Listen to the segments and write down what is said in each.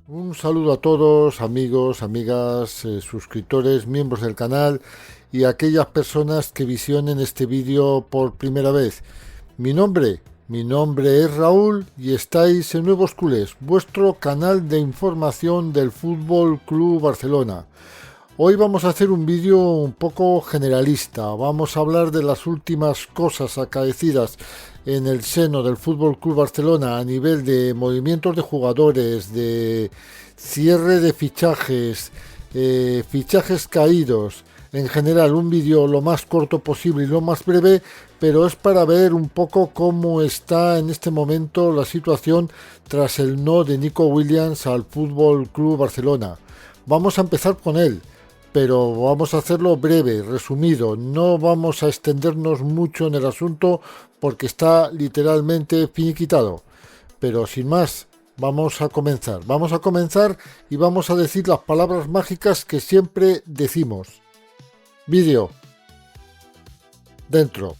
Un saludo a todos, amigos, amigas, suscriptores, miembros del canal y aquellas personas que visionen este vídeo por primera vez. Mi nombre es Raúl y estáis en Nuevos Culés, vuestro canal de información del Fútbol Club Barcelona. Hoy vamos a hacer un vídeo un poco generalista, vamos a hablar de las últimas cosas acaecidas en el seno del Fútbol Club Barcelona a nivel de movimientos de jugadores, de cierre de fichajes, fichajes caídos. En general, un vídeo lo más corto posible y lo más breve, pero es para ver un poco cómo está en este momento la situación tras el no de Nico Williams al Fútbol Club Barcelona. Vamos a empezar con él, pero vamos a hacerlo breve, resumido. No vamos a extendernos mucho en el asunto porque está literalmente finiquitado. Pero sin más, vamos a comenzar. Vamos a comenzar y vamos a decir las palabras mágicas que siempre decimos. Vídeo. Dentro.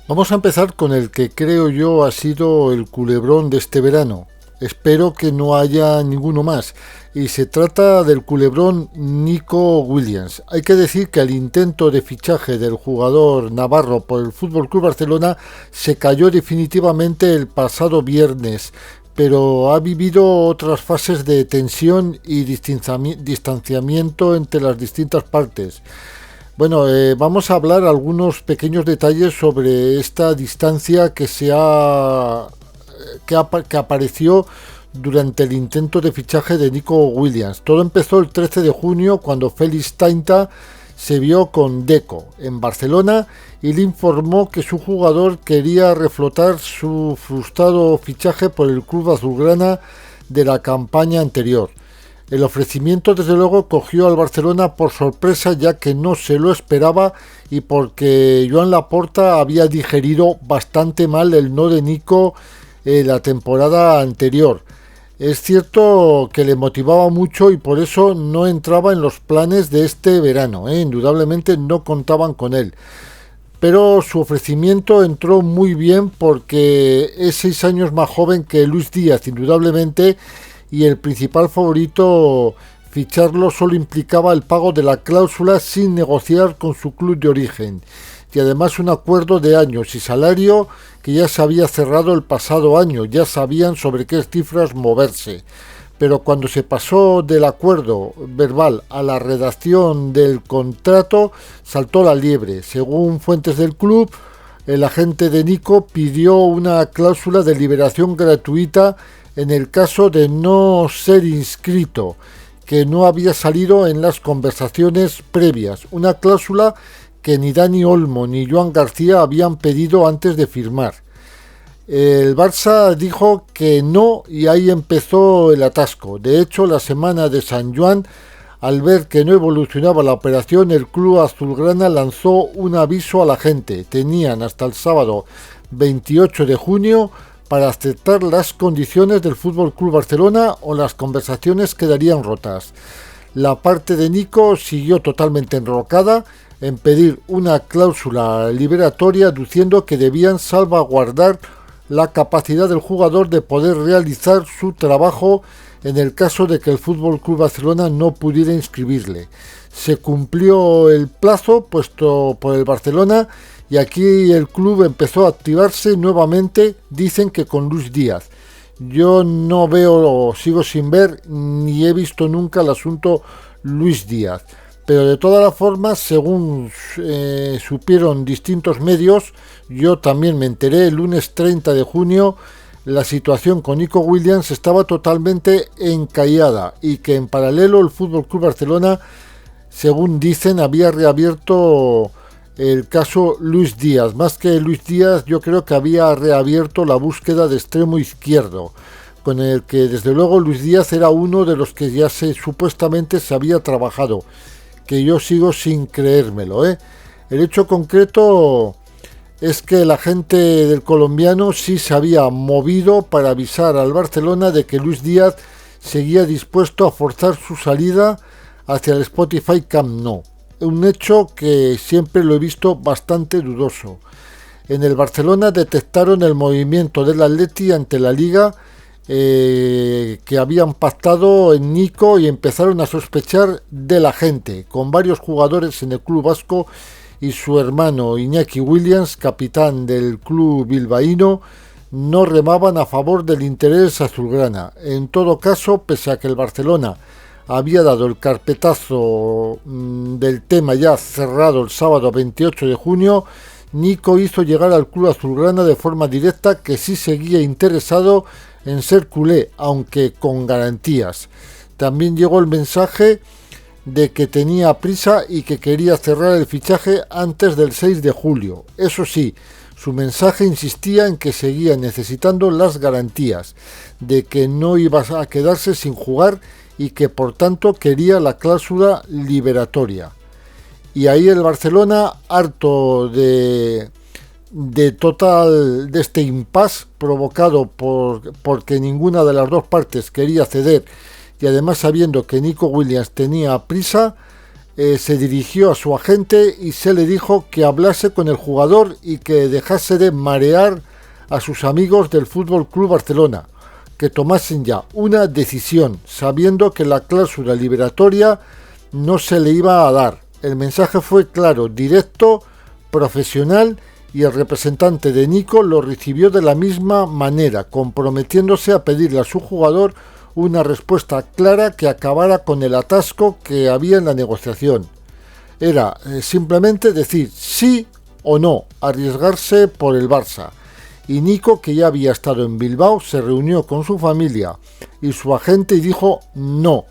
Vamos a empezar con el que creo yo ha sido el culebrón de este verano. Espero que no haya ninguno más. Y se trata del culebrón Nico Williams. Hay que decir que el intento de fichaje del jugador navarro por el FC Barcelona se cayó definitivamente el pasado viernes, pero ha vivido otras fases de tensión y distanciamiento entre las distintas partes. Bueno, vamos a hablar algunos pequeños detalles sobre esta distancia que apareció durante el intento de fichaje de Nico Williams. Todo empezó el 13 de junio cuando Félix Tainta se vio con Deco en Barcelona y le informó que su jugador quería reflotar su frustrado fichaje por el club azulgrana de la campaña anterior. El ofrecimiento desde luego cogió al Barcelona por sorpresa, ya que no se lo esperaba y porque Joan Laporta había digerido bastante mal el no de Nico la temporada anterior. Es cierto que le motivaba mucho y por eso no entraba en los planes de este verano, indudablemente no contaban con él. Pero su ofrecimiento entró muy bien porque es 6 años más joven que Luis Díaz, indudablemente, y el principal favorito. Ficharlo solo implicaba el pago de la cláusula sin negociar con su club de origen y además un acuerdo de años y salario que ya se había cerrado el pasado año, ya sabían sobre qué cifras moverse. Pero cuando se pasó del acuerdo verbal a la redacción del contrato, saltó la liebre. Según fuentes del club, el agente de Nico pidió una cláusula de liberación gratuita en el caso de no ser inscrito, que no había salido en las conversaciones previas, una cláusula que ni Dani Olmo ni Joan García habían pedido antes de firmar. El Barça dijo que no y ahí empezó el atasco. De hecho, la semana de San Juan, al ver que no evolucionaba la operación, el club azulgrana lanzó un aviso a la gente. Tenían hasta el sábado 28 de junio para aceptar las condiciones del FC Barcelona o las conversaciones quedarían rotas. La parte de Nico siguió totalmente enrocada en pedir una cláusula liberatoria, diciendo que debían salvaguardar la capacidad del jugador de poder realizar su trabajo en el caso de que el FC Barcelona no pudiera inscribirle. Se cumplió el plazo puesto por el Barcelona y aquí el club empezó a activarse nuevamente, dicen que con Luis Díaz. Yo no veo, sigo sin ver, ni he visto nunca el asunto Luis Díaz. Pero de todas las formas, según supieron distintos medios, yo también me enteré el lunes 30 de junio, la situación con Nico Williams estaba totalmente encallada y que en paralelo el FC Barcelona, según dicen, había reabierto el caso Luis Díaz. Más que Luis Díaz, yo creo que había reabierto la búsqueda de extremo izquierdo, con el que desde luego Luis Díaz era uno de los que ya supuestamente se había trabajado, que yo sigo sin creérmelo, ¿eh? El hecho concreto es que el agente del colombiano sí se había movido para avisar al Barcelona de que Luis Díaz seguía dispuesto a forzar su salida hacia el Spotify Camp Nou, un hecho que siempre lo he visto bastante dudoso. En el Barcelona detectaron el movimiento del Atleti ante la Liga que habían pactado en Nico y empezaron a sospechar de la gente, con varios jugadores en el club vasco y su hermano Iñaki Williams, capitán del club bilbaíno, no remaban a favor del interés azulgrana. En todo caso, pese a que el Barcelona había dado el carpetazo del tema ya cerrado el sábado 28 de junio, Nico hizo llegar al club azulgrana de forma directa que sí seguía interesado en ser culé, aunque con garantías. También llegó el mensaje de que tenía prisa y que quería cerrar el fichaje antes del 6 de julio. Eso sí, su mensaje insistía en que seguía necesitando las garantías, de que no iba a quedarse sin jugar y que por tanto quería la cláusula liberatoria. Y ahí el Barcelona, harto de este impasse provocado porque ninguna de las dos partes quería ceder, y además sabiendo que Nico Williams tenía prisa, se dirigió a su agente y se le dijo que hablase con el jugador y que dejase de marear a sus amigos del Fútbol Club Barcelona, que tomasen ya una decisión, sabiendo que la cláusula liberatoria no se le iba a dar. El mensaje fue claro, directo, profesional, y el representante de Nico lo recibió de la misma manera, comprometiéndose a pedirle a su jugador una respuesta clara que acabara con el atasco que había en la negociación. Era simplemente decir sí o no, arriesgarse por el Barça. Y Nico, que ya había estado en Bilbao, se reunió con su familia y su agente y dijo no.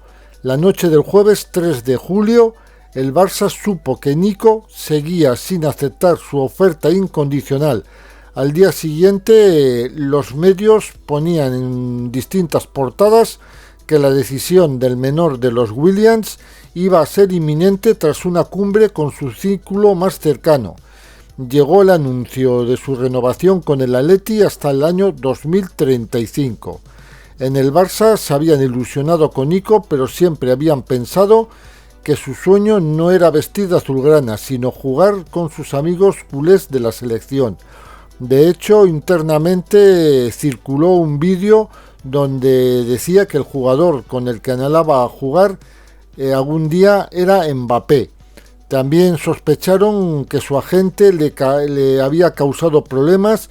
La noche del jueves 3 de julio, el Barça supo que Nico seguía sin aceptar su oferta incondicional. Al día siguiente, los medios ponían en distintas portadas que la decisión del menor de los Williams iba a ser inminente tras una cumbre con su círculo más cercano. Llegó el anuncio de su renovación con el Atleti hasta el año 2035. En el Barça se habían ilusionado con Nico, pero siempre habían pensado que su sueño no era vestir de azulgrana, sino jugar con sus amigos culés de la selección. De hecho, internamente circuló un vídeo donde decía que el jugador con el que anhelaba jugar algún día era Mbappé. También sospecharon que su agente le había causado problemas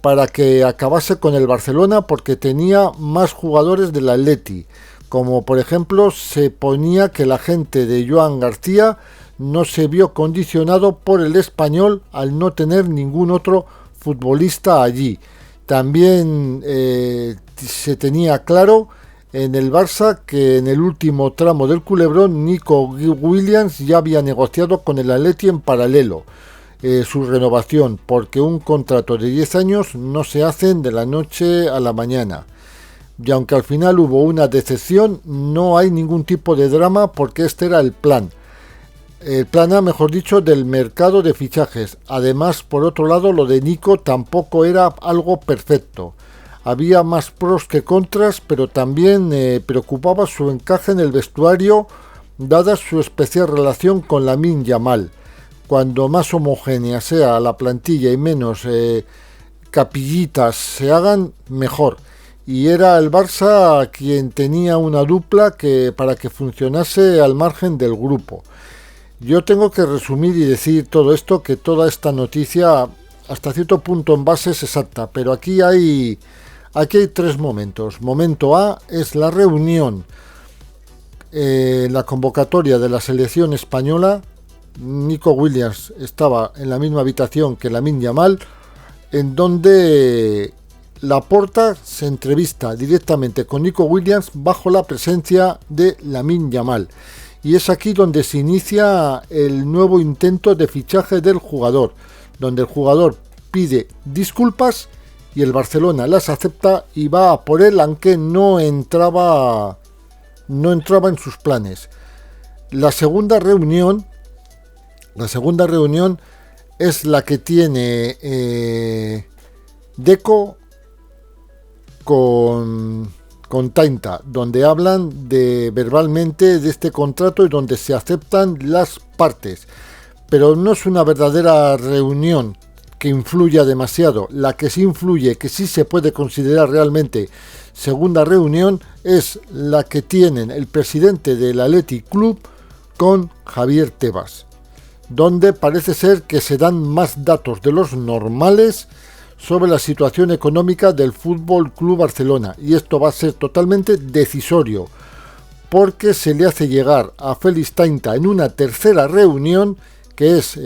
para que acabase con el Barcelona porque tenía más jugadores del Atleti, como por ejemplo se ponía que el agente de Joan García no se vio condicionado por el Español al no tener ningún otro futbolista allí. También se tenía claro en el Barça que en el último tramo del culebrón Nico Williams ya había negociado con el Atleti en paralelo su renovación, porque un contrato de 10 años no se hacen de la noche a la mañana. Y aunque al final hubo una decepción, no hay ningún tipo de drama porque este era el plan. El plan A, mejor dicho, del mercado de fichajes. Además, por otro lado, lo de Nico tampoco era algo perfecto. Había más pros que contras, pero también preocupaba su encaje en el vestuario, dada su especial relación con Lamine Yamal. Cuando más homogénea sea la plantilla y menos capillitas se hagan, mejor. Y era el Barça quien tenía una dupla para que funcionase al margen del grupo. Yo tengo que resumir y decir todo esto, que toda esta noticia hasta cierto punto en base es exacta, pero aquí hay tres momentos. Momento A es la reunión, la convocatoria de la selección española. Nico Williams estaba en la misma habitación que Lamine Yamal, en donde Laporta se entrevista directamente con Nico Williams bajo la presencia de Lamine Yamal. Y es aquí donde se inicia el nuevo intento de fichaje del jugador, donde el jugador pide disculpas y el Barcelona las acepta y va a por él, aunque no entraba en sus planes. La segunda reunión es la que tiene Deco con Tainta, donde hablan verbalmente de este contrato y donde se aceptan las partes. Pero no es una verdadera reunión que influya demasiado. La que sí influye, que sí se puede considerar realmente segunda reunión, es la que tienen el presidente del Athletic Club con Javier Tebas, donde parece ser que se dan más datos de los normales sobre la situación económica del Fútbol Club Barcelona, y esto va a ser totalmente decisorio, porque se le hace llegar a Félix Tainta en una tercera reunión, que es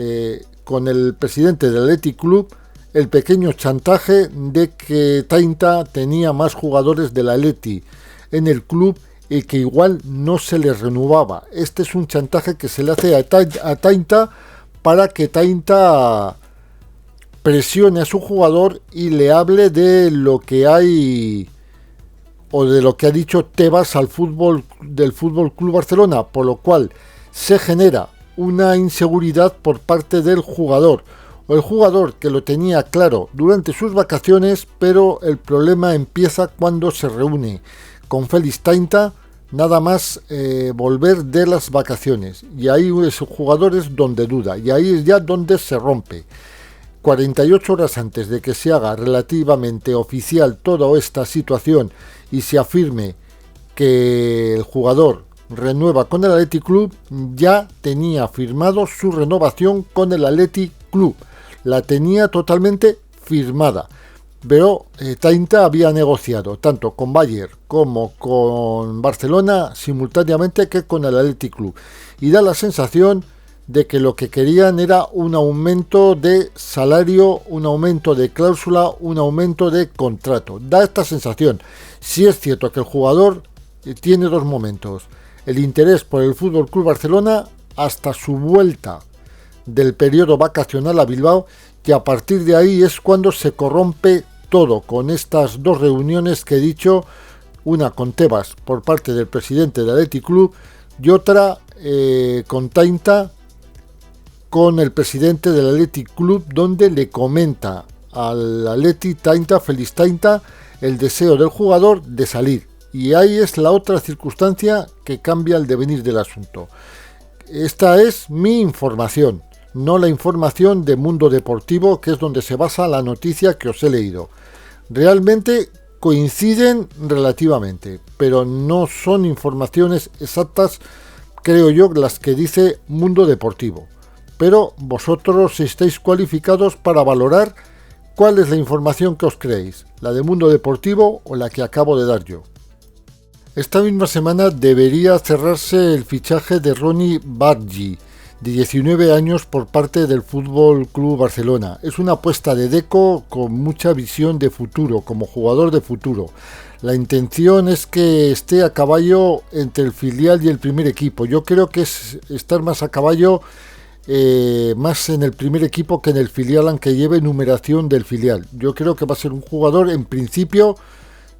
con el presidente del Athletic Club, el pequeño chantaje de que Tainta tenía más jugadores del Athletic en el club y que igual no se le renovaba. Este es un chantaje que se le hace a Tainta para que Tainta presione a su jugador y le hable de lo que hay o de lo que ha dicho Tebas al fútbol del Fútbol Club Barcelona, por lo cual se genera una inseguridad por parte del jugador, o el jugador que lo tenía claro durante sus vacaciones, pero el problema empieza cuando se reúne con Félix Tainta nada más volver de las vacaciones, y ahí es el jugador es donde duda, y ahí es ya donde se rompe. 48 horas antes de que se haga relativamente oficial toda esta situación y se afirme que el jugador renueva con el Athletic Club, ya tenía firmado su renovación con el Athletic Club, la tenía totalmente firmada, pero Tainta había negociado tanto con Bayern como con Barcelona simultáneamente que con el Athletic Club, y da la sensación de que lo que querían era un aumento de salario, un aumento de cláusula, un aumento de contrato. Da esta sensación. Sí es cierto que el jugador tiene dos momentos: el interés por el Fútbol Club Barcelona hasta su vuelta del periodo vacacional a Bilbao, que a partir de ahí es cuando se corrompe todo, con estas dos reuniones que he dicho, una con Tebas por parte del presidente del Athletic Club y otra con Tainta con el presidente del Athletic Club, donde le comenta al Athletic Tainta, Félix Tainta, el deseo del jugador de salir. Y ahí es la otra circunstancia que cambia el devenir del asunto. Esta es mi información, no la información de Mundo Deportivo, que es donde se basa la noticia que os he leído. Realmente coinciden relativamente, pero no son informaciones exactas, creo yo, las que dice Mundo Deportivo. Pero vosotros estáis cualificados para valorar cuál es la información que os creéis, la de Mundo Deportivo o la que acabo de dar yo. Esta misma semana debería cerrarse el fichaje de Ronny Bargi, de 19 años, por parte del Fútbol Club Barcelona. Es una apuesta de Deco con mucha visión de futuro, como jugador de futuro. La intención es que esté a caballo entre el filial y el primer equipo. Yo creo que es estar más a caballo, más en el primer equipo que en el filial, aunque lleve numeración del filial. Yo creo que va a ser un jugador en principio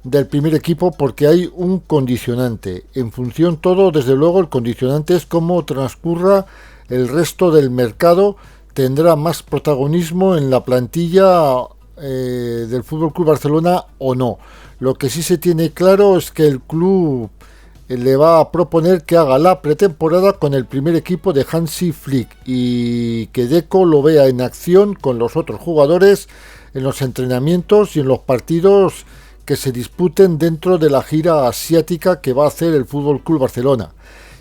del primer equipo, porque hay un condicionante. En función todo, desde luego, el condicionante es cómo transcurra el resto del mercado. Tendrá más protagonismo en la plantilla del Fútbol Club Barcelona o no. Lo que sí se tiene claro es que el club le va a proponer que haga la pretemporada con el primer equipo de Hansi Flick y que Deco lo vea en acción con los otros jugadores en los entrenamientos y en los partidos que se disputen dentro de la gira asiática que va a hacer el Fútbol Club Barcelona.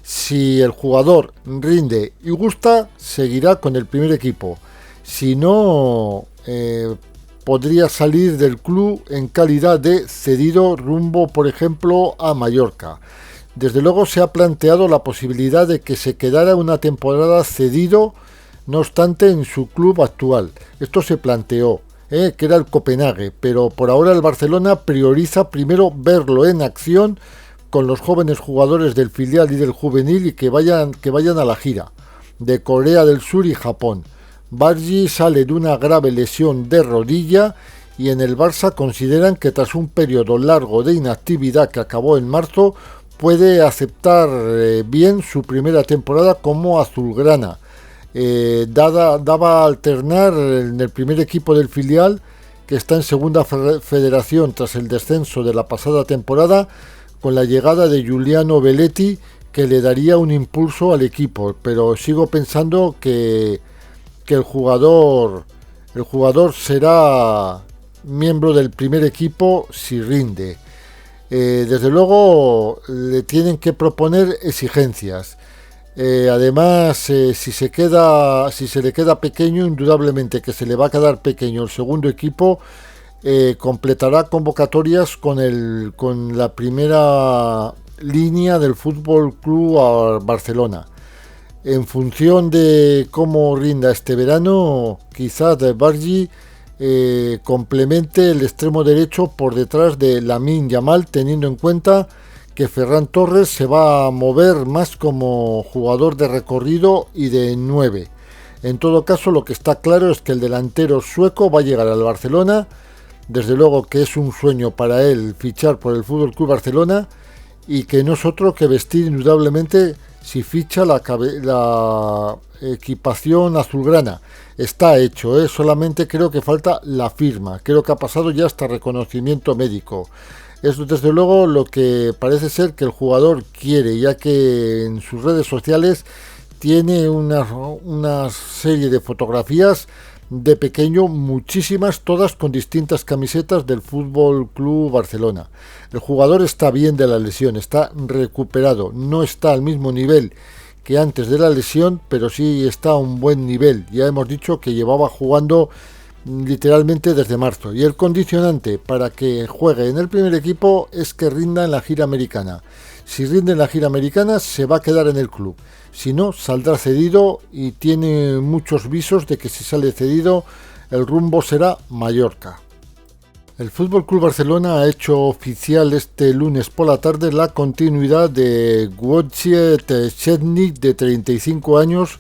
Si el jugador rinde y gusta, seguirá con el primer equipo. Si no, podría salir del club en calidad de cedido rumbo, por ejemplo, a Mallorca. Desde luego se ha planteado la posibilidad de que se quedara una temporada cedido, no obstante, en su club actual. Esto se planteó, que era el Copenhague, pero por ahora el Barcelona prioriza primero verlo en acción con los jóvenes jugadores del filial y del juvenil, y que vayan a la gira de Corea del Sur y Japón. Bargi sale de una grave lesión de rodilla y en el Barça consideran que tras un periodo largo de inactividad que acabó en marzo, puede aceptar bien su primera temporada como azulgrana. Daba a alternar en el primer equipo del filial, que está en segunda federación tras el descenso de la pasada temporada, con la llegada de Giuliano Belletti, que le daría un impulso al equipo, pero sigo pensando que el jugador será miembro del primer equipo si rinde. Desde luego le tienen que proponer exigencias. Además, si se le queda pequeño, indudablemente que se le va a quedar pequeño el segundo equipo, completará convocatorias con la primera línea del Fútbol Club Barcelona. En función de cómo rinda este verano, quizás Bargi complemente el extremo derecho por detrás de Lamine Yamal, teniendo en cuenta que Ferran Torres se va a mover más como jugador de recorrido y de 9. En todo caso, lo que está claro es que el delantero sueco va a llegar al Barcelona. Desde luego que es un sueño para él fichar por el FC Barcelona, y que no es otro que vestir indudablemente si ficha la equipación azulgrana. Está hecho, solamente creo que falta la firma. Creo que ha pasado ya hasta reconocimiento médico. Es desde luego lo que parece ser que el jugador quiere, ya que en sus redes sociales tiene una serie de fotografías de pequeño, muchísimas, todas con distintas camisetas del Fútbol Club Barcelona. El jugador está bien de la lesión, está recuperado, no está al mismo nivel que antes de la lesión, pero sí está a un buen nivel. Ya hemos dicho que llevaba jugando literalmente desde marzo, y el condicionante para que juegue en el primer equipo es que rinda en la gira americana. Si rinde en la gira americana, se va a quedar en el club. Si no, saldrá cedido, y tiene muchos visos de que si sale cedido, el rumbo será Mallorca. El FC Barcelona ha hecho oficial este lunes por la tarde la continuidad de Wojciech Szczęsny, de 35 años,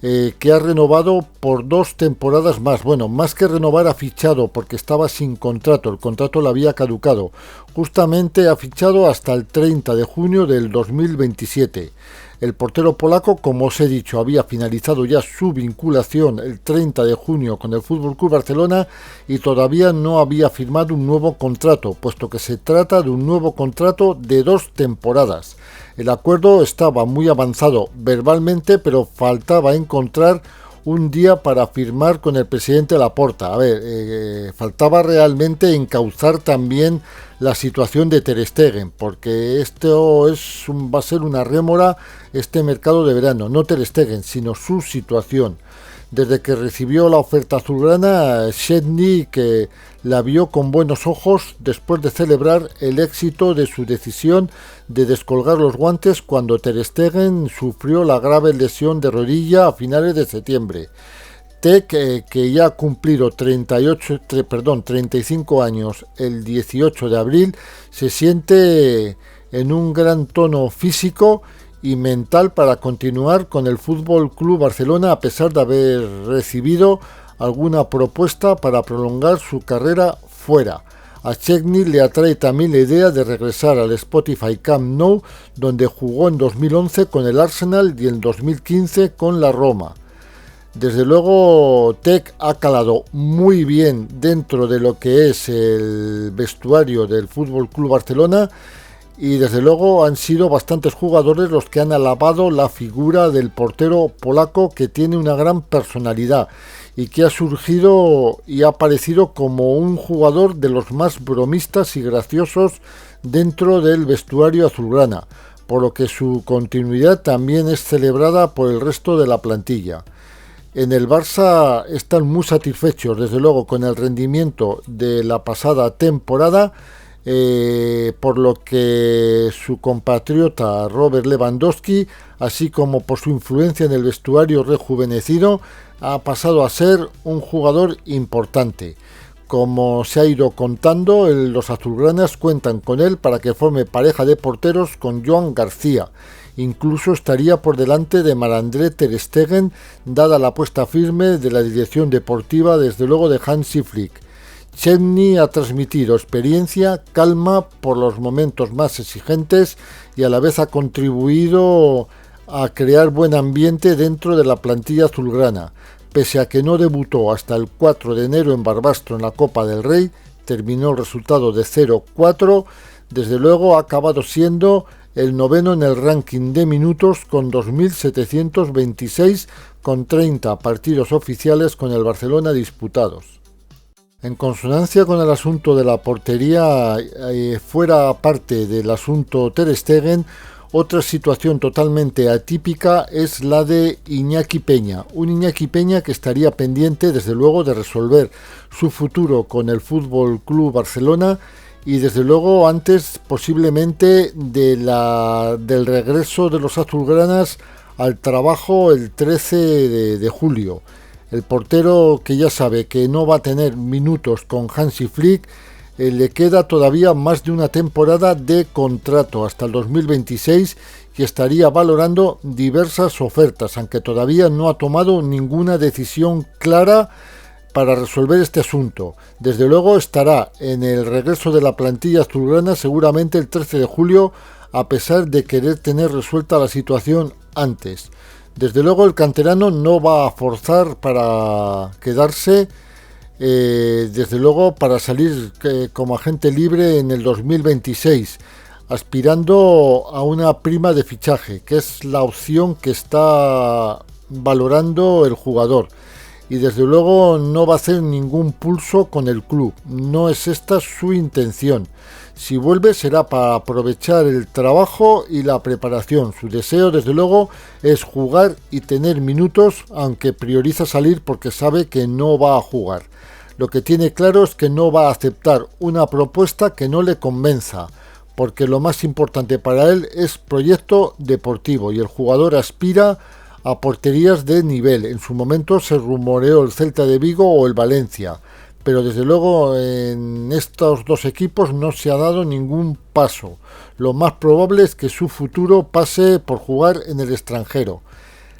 que ha renovado por 2 temporadas más. Bueno, más que renovar, ha fichado porque estaba sin contrato, el contrato le había caducado. Justamente ha fichado hasta el 30 de junio del 2027. El portero polaco, como os he dicho, había finalizado ya su vinculación el 30 de junio con el FC Barcelona y todavía no había firmado un nuevo contrato, puesto que se trata de un nuevo contrato de 2 temporadas. El acuerdo estaba muy avanzado verbalmente, pero faltaba encontrar un día para firmar con el presidente Laporta. Faltaba realmente encauzar también la situación de Ter Stegen, porque esto va a ser una rémora este mercado de verano, no Ter Stegen, sino su situación. Desde que recibió la oferta azulgrana, Szczęsny que la vio con buenos ojos después de celebrar el éxito de su decisión de descolgar los guantes cuando Ter Stegen sufrió la grave lesión de rodilla a finales de septiembre. Tec, que ya ha cumplido 35 años el 18 de abril, se siente en un gran tono físico y mental para continuar con el FC Barcelona, a pesar de haber recibido alguna propuesta para prolongar su carrera fuera. A Szczęsny le atrae también la idea de regresar al Spotify Camp Nou, donde jugó en 2011 con el Arsenal y en 2015 con la Roma. Desde luego, Tec ha calado muy bien dentro de lo que es el vestuario del FC Barcelona, y desde luego han sido bastantes jugadores los que han alabado la figura del portero polaco, que tiene una gran personalidad y que ha surgido y ha aparecido como un jugador de los más bromistas y graciosos dentro del vestuario azulgrana, por lo que su continuidad también es celebrada por el resto de la plantilla. En el Barça están muy satisfechos, desde luego, con el rendimiento de la pasada temporada, por lo que su compatriota Robert Lewandowski, así como por su influencia en el vestuario rejuvenecido, ha pasado a ser un jugador importante. Como se ha ido contando, los azulgranas cuentan con él para que forme pareja de porteros con Joan García. Incluso estaría por delante de Marc-André Ter Stegen, dada la apuesta firme de la dirección deportiva, desde luego de Hansi Flick. Szczęsny ha transmitido experiencia, calma por los momentos más exigentes y a la vez ha contribuido a crear buen ambiente dentro de la plantilla azulgrana. Pese a que no debutó hasta el 4 de enero en Barbastro en la Copa del Rey, terminó el resultado de 0-4, desde luego ha acabado siendo el noveno en el ranking de minutos con 2.726 con 30 partidos oficiales con el Barcelona disputados. En consonancia con el asunto de la portería, fuera parte del asunto Ter Stegen, otra situación totalmente atípica es la de Iñaki Peña. Un Iñaki Peña que estaría pendiente, desde luego, de resolver su futuro con el Fútbol Club Barcelona y, desde luego, antes posiblemente del regreso de los azulgranas al trabajo el 13 de julio. El portero, que ya sabe que no va a tener minutos con Hansi Flick, le queda todavía más de una temporada de contrato hasta el 2026 y estaría valorando diversas ofertas, aunque todavía no ha tomado ninguna decisión clara para resolver este asunto. Desde luego estará en el regreso de la plantilla azulgrana seguramente el 13 de julio, a pesar de querer tener resuelta la situación antes. Desde luego el canterano no va a forzar para quedarse, desde luego para salir como agente libre en el 2026, aspirando a una prima de fichaje, que es la opción que está valorando el jugador. Y desde luego no va a hacer ningún pulso con el club, no es esta su intención. Si vuelve será para aprovechar el trabajo y la preparación. Su deseo, desde luego, es jugar y tener minutos, aunque prioriza salir porque sabe que no va a jugar. Lo que tiene claro es que no va a aceptar una propuesta que no le convenza, porque lo más importante para él es proyecto deportivo y el jugador aspira a porterías de nivel. En su momento se rumoreó el Celta de Vigo o el Valencia, pero desde luego en estos dos equipos no se ha dado ningún paso. Lo más probable es que su futuro pase por jugar en el extranjero.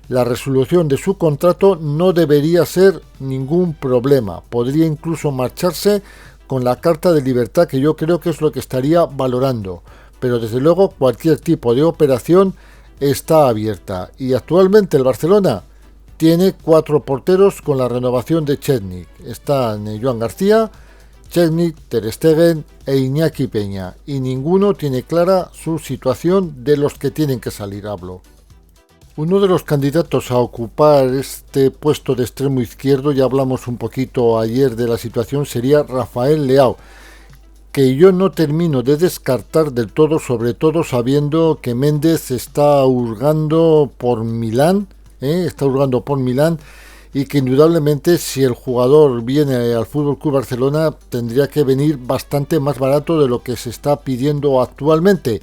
La resolución de su contrato no debería ser ningún problema. Podría incluso marcharse con la carta de libertad, que yo creo que es lo que estaría valorando. Pero desde luego cualquier tipo de operación está abierta. Y actualmente el Barcelona tiene 4 porteros con la renovación de Szczęsny. Están Joan García, Szczęsny, Ter Stegen e Iñaki Peña. Y ninguno tiene clara su situación de los que tienen que salir, hablo. Uno de los candidatos a ocupar este puesto de extremo izquierdo, ya hablamos un poquito ayer de la situación, sería Rafael Leao, que yo no termino de descartar del todo, sobre todo sabiendo que Méndez está hurgando por Milán, y que indudablemente si el jugador viene al FC Barcelona tendría que venir bastante más barato de lo que se está pidiendo actualmente.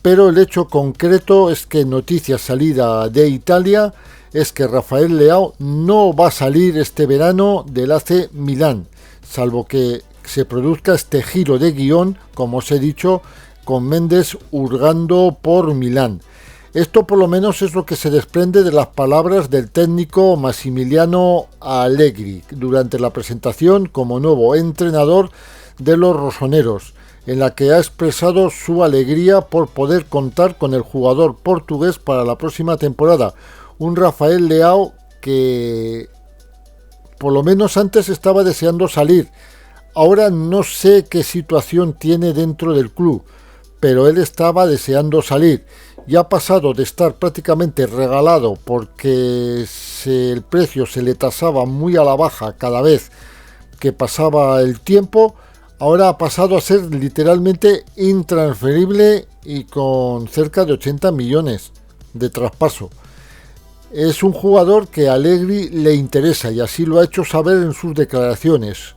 Pero el hecho concreto es que noticia salida de Italia es que Rafael Leao no va a salir este verano del AC Milán, salvo que se produzca este giro de guión, como os he dicho, con Méndez hurgando por Milán. Esto por lo menos es lo que se desprende de las palabras del técnico Massimiliano Allegri durante la presentación como nuevo entrenador de los rosoneros, en la que ha expresado su alegría por poder contar con el jugador portugués para la próxima temporada. Un Rafael Leao que por lo menos antes estaba deseando salir. Ahora no sé qué situación tiene dentro del club, pero él estaba deseando salir. Ya ha pasado de estar prácticamente regalado porque el precio se le tasaba muy a la baja cada vez que pasaba el tiempo. Ahora ha pasado a ser literalmente intransferible y con cerca de 80 millones de traspaso. Es un jugador que a Allegri le interesa y así lo ha hecho saber en sus declaraciones.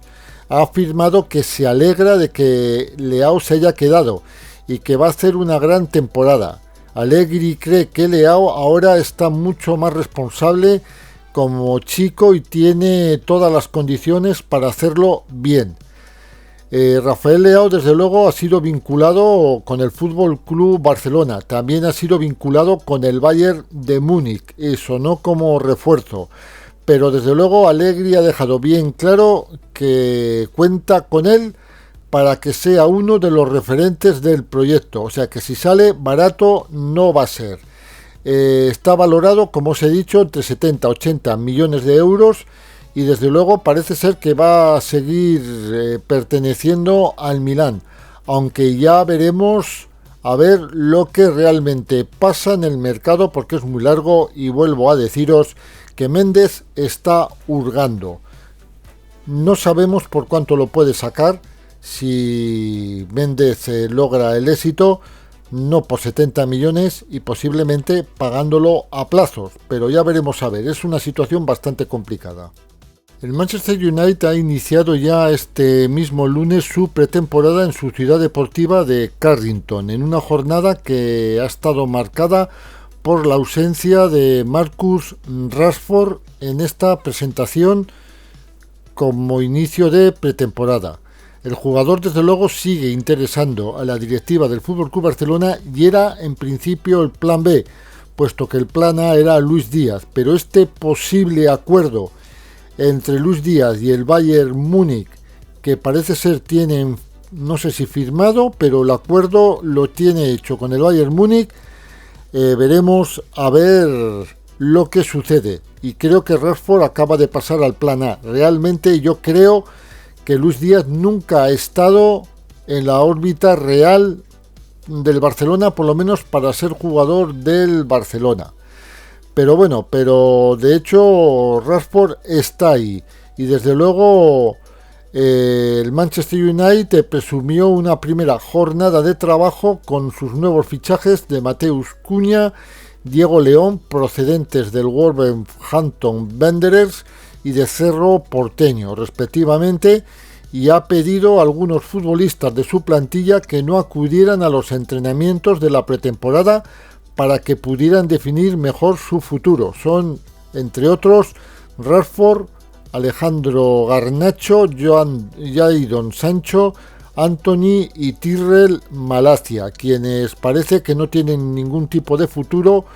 Ha afirmado que se alegra de que Leao se haya quedado y que va a hacer una gran temporada. Allegri cree que Leao ahora está mucho más responsable como chico y tiene todas las condiciones para hacerlo bien. Rafael Leao desde luego ha sido vinculado con el FC Barcelona, también ha sido vinculado con el Bayern de Múnich, sonó como refuerzo, pero desde luego Allegri ha dejado bien claro que cuenta con él para que sea uno de los referentes del proyecto, o sea que si sale barato no va a ser. Está valorado, como os he dicho, entre 70 y 80 millones de euros y desde luego parece ser que va a seguir perteneciendo al Milán, aunque ya veremos a ver lo que realmente pasa en el mercado porque es muy largo y vuelvo a deciros que Méndez está hurgando. No sabemos por cuánto lo puede sacar si Méndez logra el éxito, no por 70 millones y posiblemente pagándolo a plazos, pero ya veremos a ver, es una situación bastante complicada. El Manchester United ha iniciado ya este mismo lunes su pretemporada en su ciudad deportiva de Carrington, en una jornada que ha estado marcada por la ausencia de Marcus Rashford en esta presentación como inicio de pretemporada. El jugador desde luego sigue interesando a la directiva del FC Barcelona y era en principio el plan B, puesto que el plan A era Luis Díaz, pero este posible acuerdo entre Luis Díaz y el Bayern Múnich, que parece ser tienen, no sé si firmado, pero el acuerdo lo tiene hecho con el Bayern Múnich, veremos a ver lo que sucede. Y creo que Rashford acaba de pasar al plan A. Realmente yo creo que Luis Díaz nunca ha estado en la órbita real del Barcelona, por lo menos para ser jugador del Barcelona. Pero bueno, de hecho Rashford está ahí y desde luego el Manchester United presumió una primera jornada de trabajo con sus nuevos fichajes de Mateus Cunha, Diego León, procedentes del Wolverhampton Wanderers y de Cerro Porteño, respectivamente, y ha pedido a algunos futbolistas de su plantilla que no acudieran a los entrenamientos de la pretemporada para que pudieran definir mejor su futuro. Son, entre otros, Rashford, Alejandro Garnacho, Jadon Sancho, Anthony y Tyrell Malacia, quienes parece que no tienen ningún tipo de futuro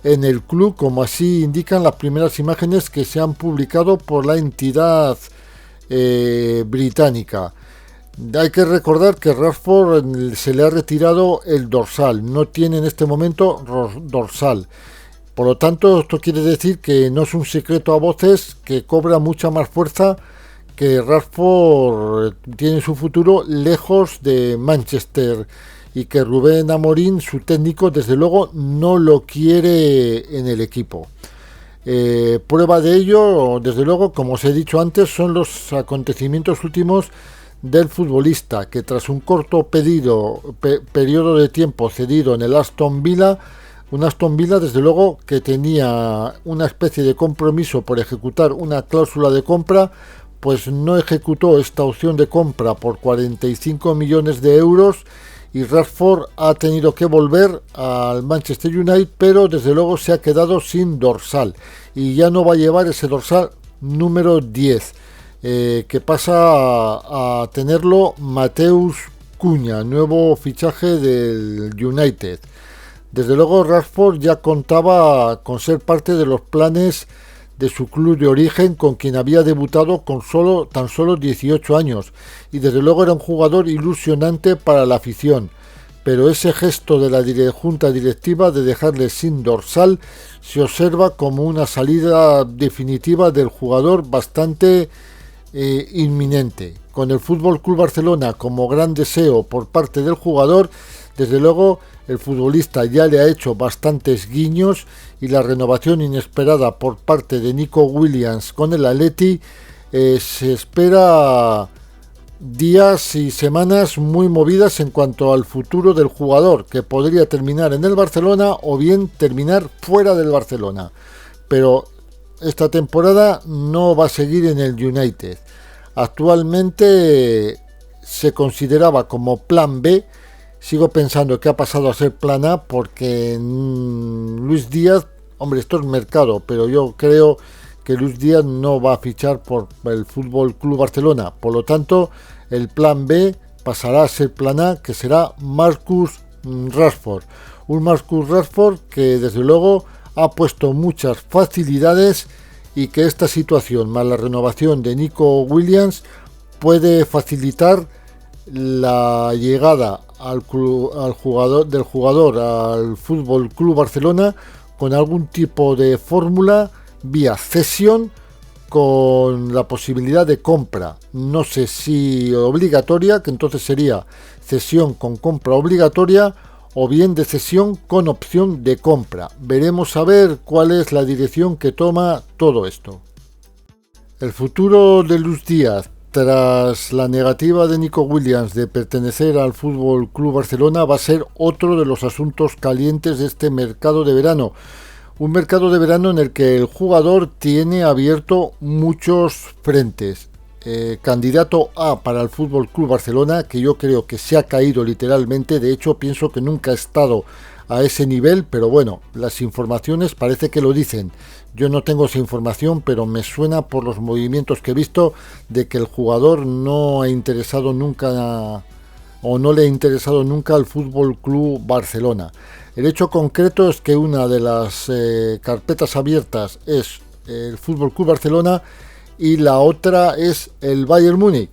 en el club, como así indican las primeras imágenes que se han publicado por la entidad británica. Hay que recordar que Rashford se le ha retirado el dorsal, no tiene en este momento dorsal. Por lo tanto, esto quiere decir que no es un secreto a voces que cobra mucha más fuerza, que Rashford tiene su futuro lejos de Manchester y que Rubén Amorín, su técnico, desde luego no lo quiere en el equipo. Prueba de ello, desde luego, como os he dicho antes, son los acontecimientos últimos del futbolista, que tras un corto periodo de tiempo cedido en el Aston Villa, un Aston Villa desde luego que tenía una especie de compromiso por ejecutar una cláusula de compra, pues no ejecutó esta opción de compra por 45 millones de euros y Rashford ha tenido que volver al Manchester United, pero desde luego se ha quedado sin dorsal y ya no va a llevar ese dorsal número 10. Que pasa a tenerlo Mateus Cunha, nuevo fichaje del United. Desde luego Rashford ya contaba con ser parte de los planes de su club de origen, con quien había debutado con tan solo 18 años, y desde luego era un jugador ilusionante para la afición. Pero ese gesto de la junta directiva de dejarle sin dorsal se observa como una salida definitiva del jugador bastante inminente. Con el FC Barcelona como gran deseo por parte del jugador, desde luego el futbolista ya le ha hecho bastantes guiños y la renovación inesperada por parte de Nico Williams con el Atleti, se espera días y semanas muy movidas en cuanto al futuro del jugador, que podría terminar en el Barcelona o bien terminar fuera del Barcelona, pero esta temporada no va a seguir en el United. Actualmente se consideraba como plan B. Sigo pensando que ha pasado a ser plan A porque Luis Díaz, hombre, esto es mercado, pero yo creo que Luis Díaz no va a fichar por el FC Barcelona. Por lo tanto, el plan B pasará a ser plan A, que será Marcus Rashford. Un Marcus Rashford que desde luego ha puesto muchas facilidades y que esta situación más la renovación de Nico Williams puede facilitar la llegada al jugador al Fútbol Club Barcelona con algún tipo de fórmula vía cesión con la posibilidad de compra. No sé si obligatoria, que entonces sería cesión con compra obligatoria, o bien de cesión con opción de compra. Veremos a ver cuál es la dirección que toma todo esto. El futuro de Luis Díaz, tras la negativa de Nico Williams de pertenecer al Fútbol Club Barcelona, va a ser otro de los asuntos calientes de este mercado de verano. Un mercado de verano en el que el jugador tiene abierto muchos frentes. Candidato A para el Fútbol Club Barcelona, que yo creo que se ha caído literalmente. De hecho, pienso que nunca ha estado a ese nivel, pero bueno, las informaciones parece que lo dicen. Yo no tengo esa información, pero me suena por los movimientos que he visto de que el jugador no ha interesado nunca o no le ha interesado nunca al Fútbol Club Barcelona. El hecho concreto es que una de las carpetas abiertas es el Fútbol Club Barcelona y la otra es el Bayern Múnich.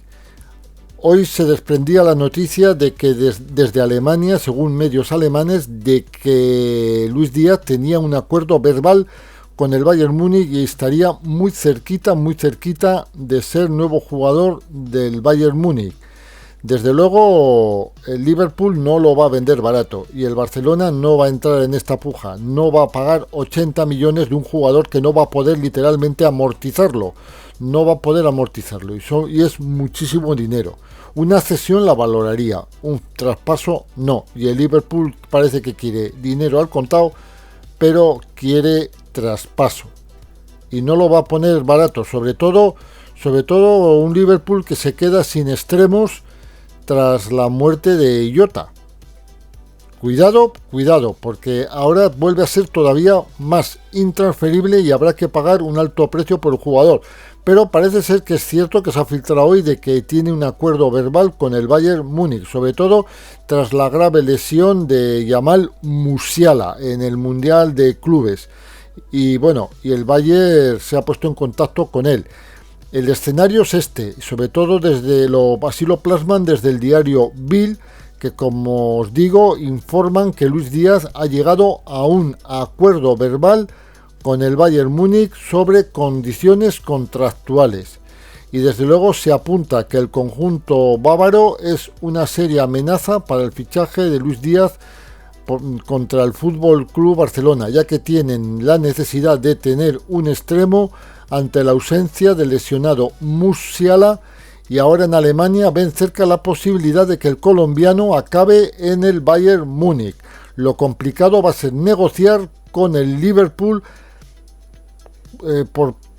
Hoy se desprendía la noticia de que desde Alemania, según medios alemanes, de que Luis Díaz tenía un acuerdo verbal con el Bayern Múnich y estaría muy cerquita de ser nuevo jugador del Bayern Múnich. Desde luego el Liverpool no lo va a vender barato y el Barcelona no va a entrar en esta puja, no va a pagar 80 millones de un jugador que no va a poder literalmente amortizarlo, y es muchísimo dinero. Una cesión la valoraría, un traspaso no, y el Liverpool parece que quiere dinero al contado, pero quiere traspaso y no lo va a poner barato, sobre todo un Liverpool que se queda sin extremos tras la muerte de Jota. Cuidado, porque ahora vuelve a ser todavía más intransferible y habrá que pagar un alto precio por el jugador. Pero parece ser que es cierto que se ha filtrado hoy de que tiene un acuerdo verbal con el Bayern Múnich, sobre todo tras la grave lesión de Jamal Musiala en el Mundial de Clubes. Y bueno, y el Bayern se ha puesto en contacto con él. El escenario es este, sobre todo así lo plasman desde el diario Bild, que como os digo, informan que Luis Díaz ha llegado a un acuerdo verbal con el Bayern Múnich sobre condiciones contractuales. Y desde luego se apunta que el conjunto bávaro es una seria amenaza para el fichaje de Luis Díaz contra el Fútbol Club Barcelona, ya que tienen la necesidad de tener un extremo ante la ausencia del lesionado Musiala, y ahora en Alemania ven cerca la posibilidad de que el colombiano acabe en el Bayern Múnich. Lo complicado va a ser negociar con el Liverpool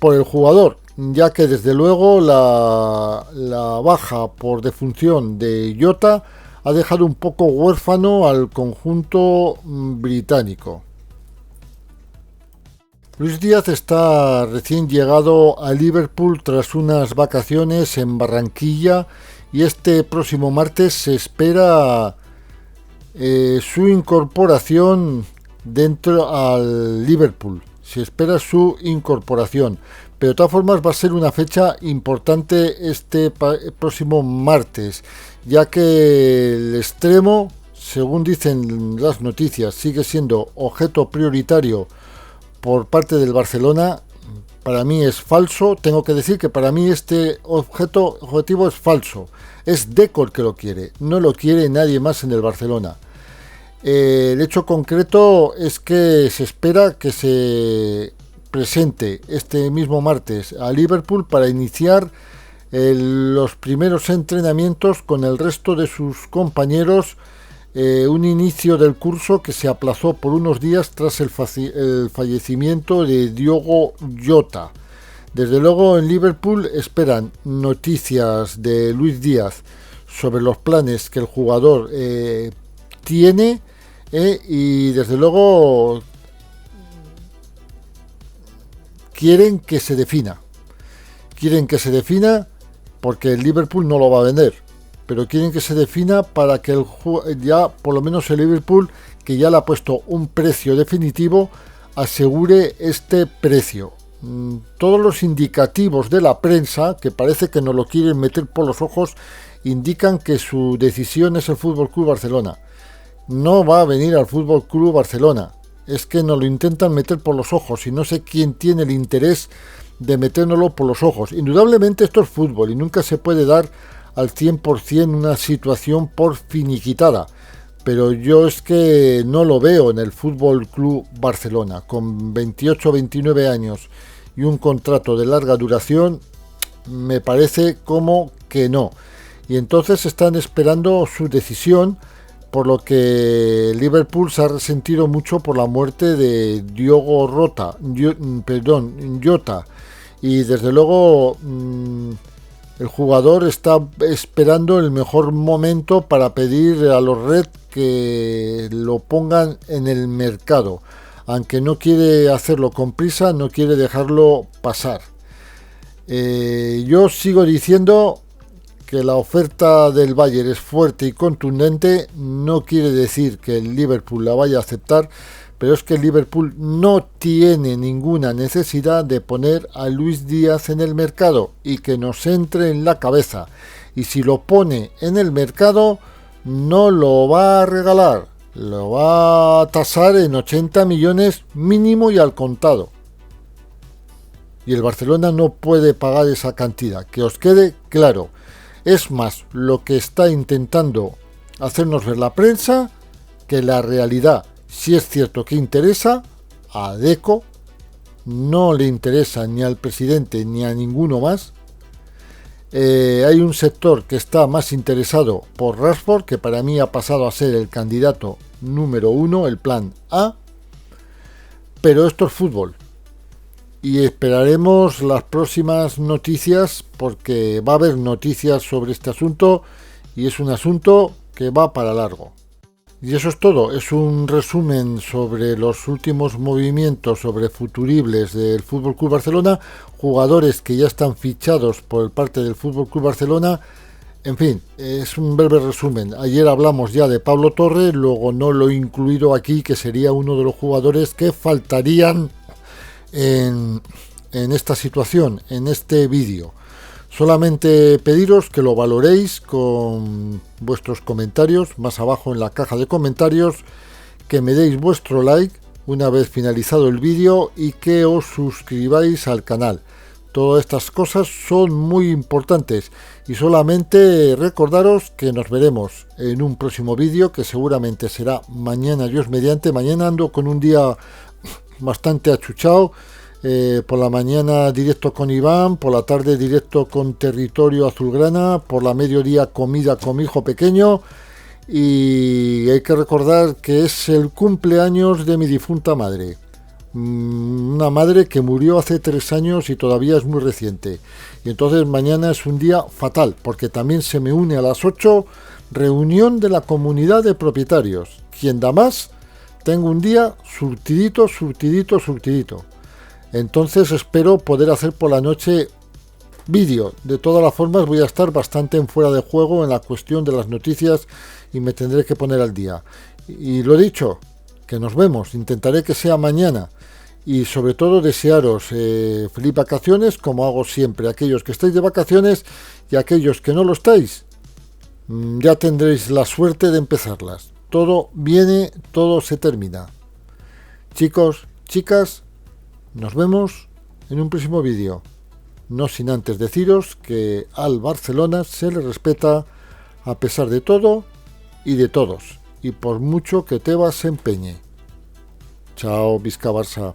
por el jugador, ya que desde luego la baja por defunción de Jota ha dejado un poco huérfano al conjunto británico. Luis Díaz está recién llegado a Liverpool tras unas vacaciones en Barranquilla y este próximo martes se espera su incorporación dentro al Liverpool. Se espera su incorporación, pero de todas formas va a ser una fecha importante este próximo martes, ya que el extremo, según dicen las noticias, sigue siendo objeto prioritario por parte del Barcelona. Para mí es falso, tengo que decir que para mí este objetivo es falso. Es Deco el que lo quiere, no lo quiere nadie más en el Barcelona. El hecho concreto es que se espera que se presente este mismo martes a Liverpool para iniciar los primeros entrenamientos con el resto de sus compañeros, un inicio del curso que se aplazó por unos días tras el fallecimiento de Diogo Jota. Desde luego en Liverpool esperan noticias de Luis Díaz sobre los planes que el jugador tiene, y desde luego quieren que se defina porque el Liverpool no lo va a vender, pero quieren que se defina para que ya por lo menos el Liverpool, que ya le ha puesto un precio definitivo, asegure este precio. todos los indicativos de la prensa, que parece que nos lo quieren meter por los ojos, indican que su decisión es el Fútbol Club Barcelona. No va a venir al Fútbol Club Barcelona. Es que nos lo intentan meter por los ojos y no sé quién tiene el interés de metérnoslo por los ojos. Indudablemente esto es fútbol y nunca se puede dar al 100% una situación por finiquitada. Pero yo es que no lo veo en el Fútbol Club Barcelona. Con 28 o 29 años y un contrato de larga duración, me parece como que no. Y entonces están esperando su decisión, por lo que Liverpool se ha resentido mucho por la muerte de Diogo Jota. Y desde luego el jugador está esperando el mejor momento para pedir a los Red que lo pongan en el mercado. Aunque no quiere hacerlo con prisa, no quiere dejarlo pasar. Yo sigo diciendo que la oferta del Bayern es fuerte y contundente. No quiere decir que el Liverpool la vaya a aceptar, pero es que el Liverpool no tiene ninguna necesidad de poner a Luis Díaz en el mercado, y que nos entre en la cabeza. Y si lo pone en el mercado, no lo va a regalar, lo va a tasar en 80 millones mínimo y al contado. Y el Barcelona no puede pagar esa cantidad, que os quede claro. Es más lo que está intentando hacernos ver la prensa que la realidad. Si es cierto que interesa a Deco, no le interesa ni al presidente ni a ninguno más. Hay un sector que está más interesado por Rashford, que para mí ha pasado a ser el candidato número 1, el plan A. Pero esto es fútbol. Y esperaremos las próximas noticias, porque va a haber noticias sobre este asunto y es un asunto que va para largo. Y eso es todo, es un resumen sobre los últimos movimientos sobre futuribles del FC Barcelona, jugadores que ya están fichados por parte del FC Barcelona. En fin, es un breve resumen. Ayer hablamos ya de Pablo Torre, luego no lo he incluido aquí, que sería uno de los jugadores que faltarían en esta situación, en este vídeo. Solamente pediros que lo valoréis con vuestros comentarios más abajo en la caja de comentarios, que me deis vuestro like una vez finalizado el vídeo y que os suscribáis al canal. Todas estas cosas son muy importantes y solamente recordaros que nos veremos en un próximo vídeo, que seguramente será mañana, Dios mediante. Mañana ando con un día bastante achuchado. Por la mañana directo con Iván, por la tarde directo con Territorio Azulgrana, por la mediodía comida con mi hijo pequeño, y hay que recordar que es el cumpleaños de mi difunta madre, una madre que murió hace 3 años y todavía es muy reciente, y entonces mañana es un día fatal, porque también se me une a las 8 reunión de la comunidad de propietarios. Quien da más, tengo un día surtidito. Entonces espero poder hacer por la noche vídeo. De todas las formas voy a estar bastante en fuera de juego en la cuestión de las noticias y me tendré que poner al día. Y lo dicho, que nos vemos, intentaré que sea mañana. Y sobre todo desearos feliz vacaciones, como hago siempre, aquellos que estáis de vacaciones, y aquellos que no lo estáis, ya tendréis la suerte de empezarlas. Todo viene, todo se termina. Chicos, chicas, nos vemos en un próximo vídeo. No sin antes deciros que al Barcelona se le respeta a pesar de todo y de todos, y por mucho que Tebas se empeñe. Chao, Visca Barça.